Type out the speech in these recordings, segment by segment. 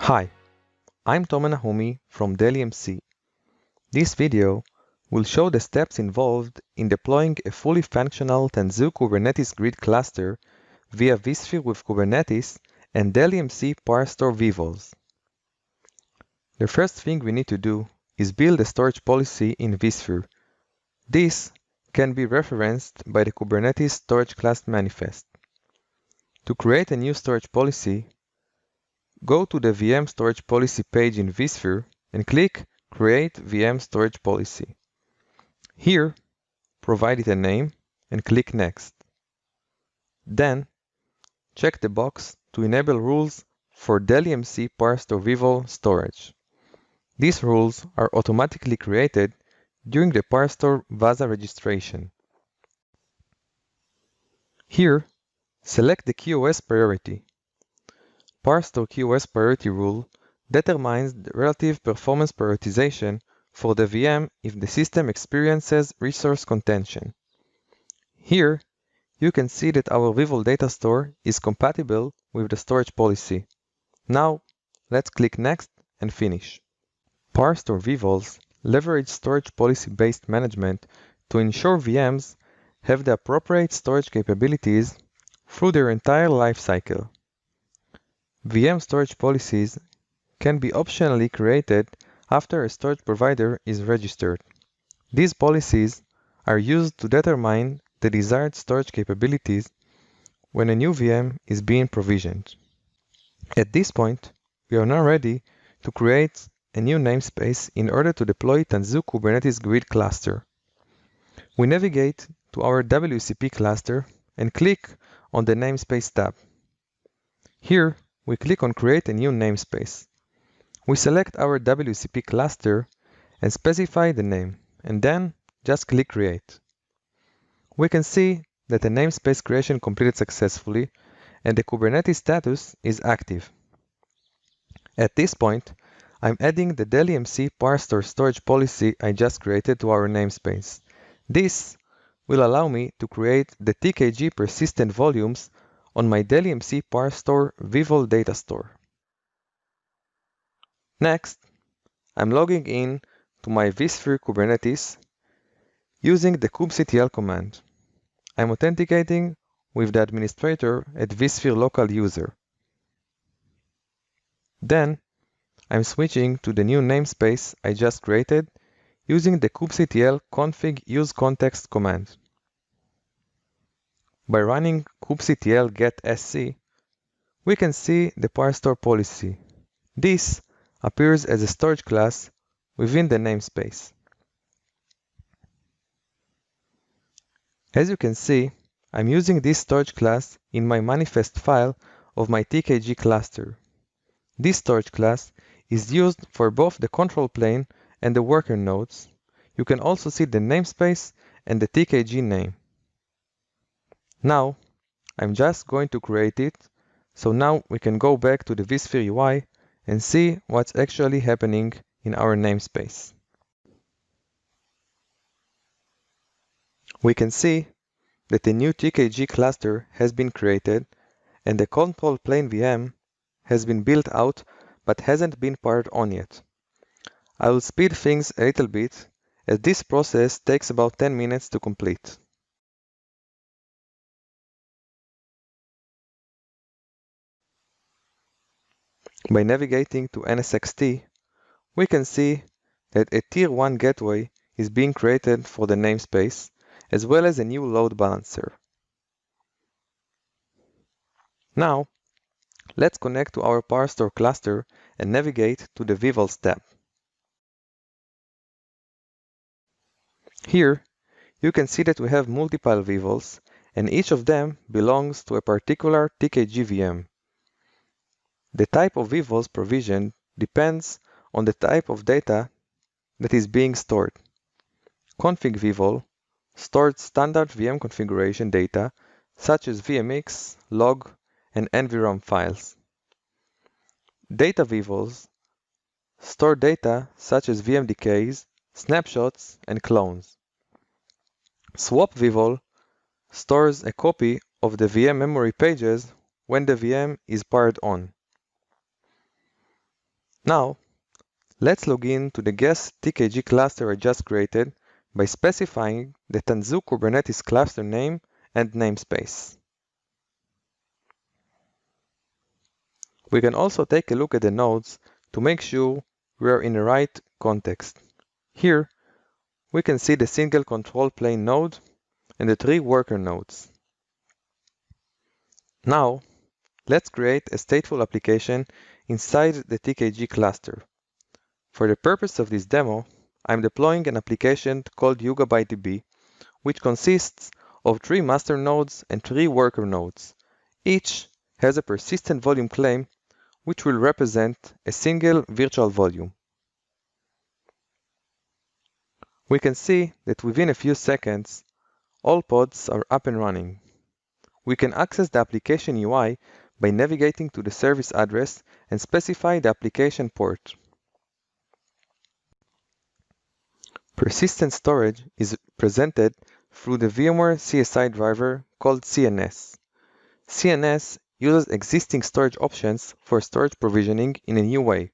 Hi, I'm Tomer Nahumi from DELL EMC. This video will show the steps involved in deploying a fully functional Tanzu Kubernetes Grid cluster via vSphere with Kubernetes and DELL EMC PowerStore vVols. The first thing we need to do is build a storage policy in vSphere. This can be referenced by the Kubernetes storage class manifest. To create a new storage policy, go to the VM storage policy page in vSphere and click Create VM Storage Policy. Here, provide it a name and click Next. Then, check the box to enable rules for DELL EMC PowerStore vVol storage. These rules are automatically created during the PowerStore VASA registration. Here, select the QoS priority. PowerStore QoS priority rule determines the relative performance prioritization for the VM if the system experiences resource contention. Here, you can see that our vVol data store is compatible with the storage policy. Now, let's click Next and finish. PowerStore vVols leverage storage policy-based management to ensure VMs have the appropriate storage capabilities through their entire lifecycle. VM storage policies can be optionally created after a storage provider is registered. These policies are used to determine the desired storage capabilities when a new VM is being provisioned. At this point, we are now ready to create a new namespace in order to deploy Tanzu Kubernetes Grid cluster. We navigate to our WCP cluster and click on the Namespace tab. Here, we click on Create a new namespace. We select our WCP cluster and specify the name, and then just click Create. We can see that the namespace creation completed successfully and the Kubernetes status is active. At this point, I'm adding the DELL EMC PowerStore storage policy I just created to our namespace. This will allow me to create the TKG persistent volumes on my DELL EMC PowerStore vVol data store. Next, I'm logging in to my vSphere Kubernetes using the kubectl command. I'm authenticating with the administrator at vSphere local user. Then, I'm switching to the new namespace I just created using the kubectl config useContext command. By running kubectl get-sc, we can see the PowerStore policy. This appears as a storage class within the namespace. As you can see, I'm using this storage class in my manifest file of my TKG cluster. This storage class is used for both the control plane and the worker nodes. You can also see the namespace and the TKG name. Now, I'm just going to create it, so now we can go back to the vSphere UI and see what's actually happening in our namespace. We can see that a new TKG cluster has been created and the control plane VM has been built out but hasn't been powered on yet. I will speed things a little bit as this process takes about 10 minutes to complete. By navigating to NSXT, we can see that a Tier 1 gateway is being created for the namespace, as well as a new load balancer. Now, let's connect to our PowerStore cluster and navigate to the vVols tab. Here, you can see that we have multiple vVols, and each of them belongs to a particular TKG VM. The type of vVols provisioned depends on the type of data that is being stored. Config vVol stored standard VM configuration data such as VMX, log, and NVROM files. Data vVols store data such as VM decays, snapshots, and clones. Swap vVol stores a copy of the VM memory pages when the VM is powered on. Now, let's log in to the guest TKG cluster I just created by specifying the Tanzu Kubernetes cluster name and namespace. We can also take a look at the nodes to make sure we are in the right context. Here, we can see the single control plane node and the 3 worker nodes. Now, let's create a stateful application inside the TKG cluster. For the purpose of this demo, I'm deploying an application called YugaByteDB, which consists of 3 master nodes and 3 worker nodes. Each has a persistent volume claim, which will represent a single virtual volume. We can see that within a few seconds, all pods are up and running. We can access the application UI by navigating to the service address and specify the application port. Persistent storage is presented through the VMware CSI driver called CNS. CNS uses existing storage options for storage provisioning in a new way.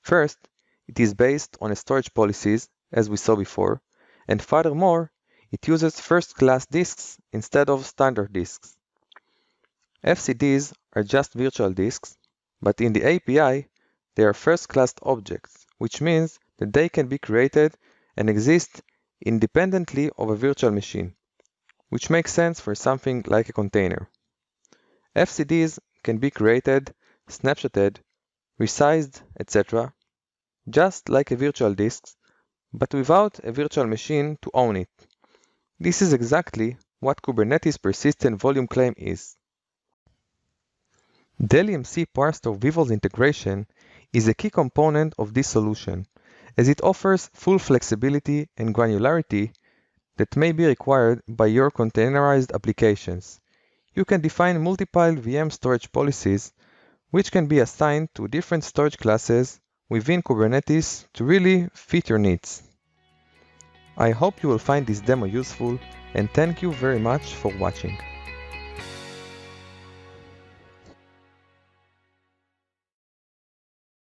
First, it is based on storage policies, as we saw before, and furthermore, it uses first-class disks instead of standard disks. FCDs are just virtual disks, but in the API, they are first-class objects, which means that they can be created and exist independently of a virtual machine, which makes sense for something like a container. FCDs can be created, snapshotted, resized, etc., just like a virtual disk, but without a virtual machine to own it. This is exactly what Kubernetes persistent volume claim is. DELL EMC PowerStore vVols integration is a key component of this solution, as it offers full flexibility and granularity that may be required by your containerized applications. You can define multiple VM storage policies, which can be assigned to different storage classes within Kubernetes to really fit your needs. I hope you will find this demo useful, and thank you very much for watching.